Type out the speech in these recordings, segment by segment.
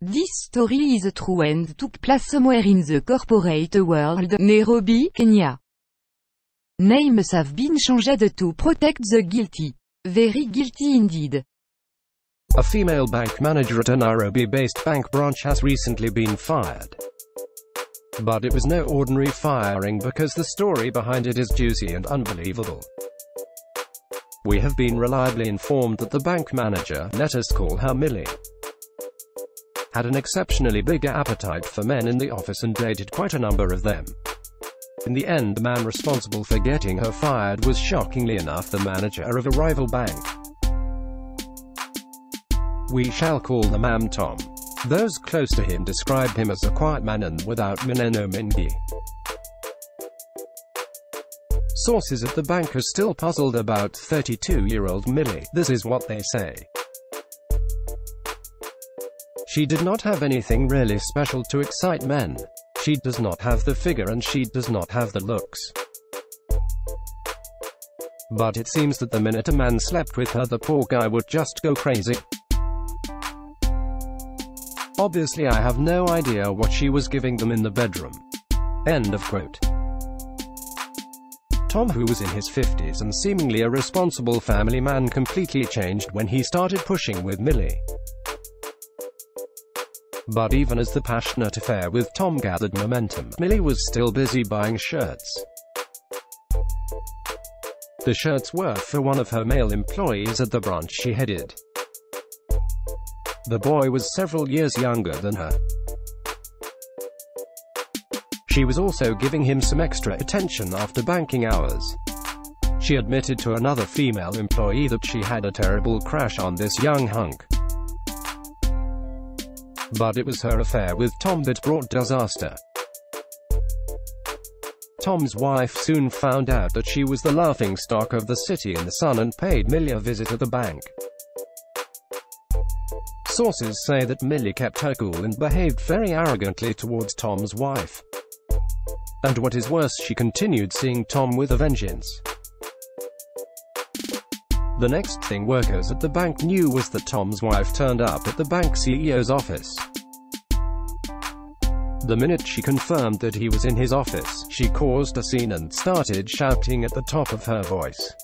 This story is true and took place somewhere in the corporate world, Nairobi, Kenya. Names have been changed to protect the guilty. Very guilty indeed. A female bank manager at a Nairobi-based bank branch has recently been fired. But it was no ordinary firing because the story behind it is juicy and unbelievable. We have been reliably informed that the bank manager, let us call her Millie, had an exceptionally big appetite for men in the office and dated quite a number of them. In the end, the man responsible for getting her fired was shockingly enough the manager of a rival bank. We shall call the man Tom. Those close to him described him as a quiet man and without mineno mingi. Sources at the bank are still puzzled about 32-year-old Millie. This is what they say. She did not have anything really special to excite men. She does not have the figure and she does not have the looks. But it seems that the minute a man slept with her, the poor guy would just go crazy. Obviously, I have no idea what she was giving them in the bedroom. End of quote. Tom, who was in his 50s and seemingly a responsible family man, completely changed when he started pushing with Millie. But even as the passionate affair with Tom gathered momentum, Millie was still busy buying shirts. The shirts were for one of her male employees at the branch she headed. The boy was several years younger than her. She was also giving him some extra attention after banking hours. She admitted to another female employee that she had a terrible crush on this young hunk. But it was her affair with Tom that brought disaster. Tom's wife soon found out that she was the laughingstock of the city in the sun and paid Millie a visit at the bank. Sources say that Millie kept her cool and behaved very arrogantly towards Tom's wife. And what is worse, she continued seeing Tom with a vengeance. The next thing workers at the bank knew was that Tom's wife turned up at the bank CEO's office. The minute she confirmed that he was in his office, she caused a scene and started shouting at the top of her voice.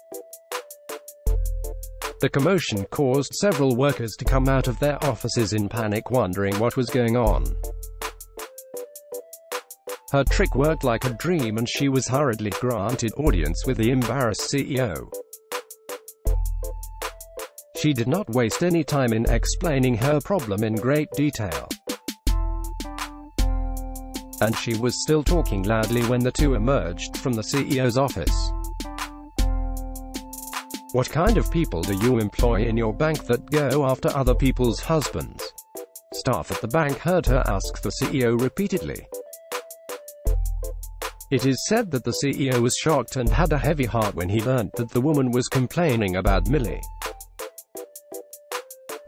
The commotion caused several workers to come out of their offices in panic, wondering what was going on. Her trick worked like a dream and she was hurriedly granted audience with the embarrassed CEO. She did not waste any time in explaining her problem in great detail. And she was still talking loudly when the two emerged from the CEO's office. What kind of people do you employ in your bank that go after other people's husbands? Staff at the bank heard her ask the CEO repeatedly. It is said that the CEO was shocked and had a heavy heart when he learned that the woman was complaining about Millie.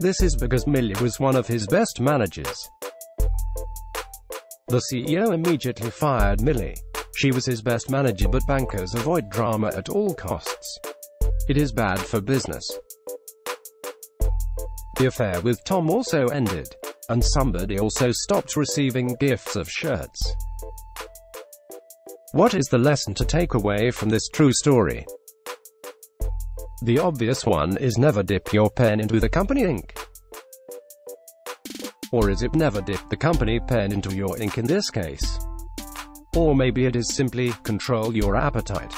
This is because Millie was one of his best managers. The CEO immediately fired Millie. She was his best manager, but bankers avoid drama at all costs. It is bad for business. The affair with Tom also ended, and somebody also stopped receiving gifts of shirts. What is the lesson to take away from this true story? The obvious one is never dip your pen into the company ink. Or is it never dip the company pen into your ink in this case? Or maybe it is simply, control your appetite.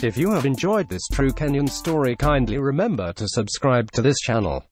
If you have enjoyed this true Kenyan story, kindly remember to subscribe to this channel.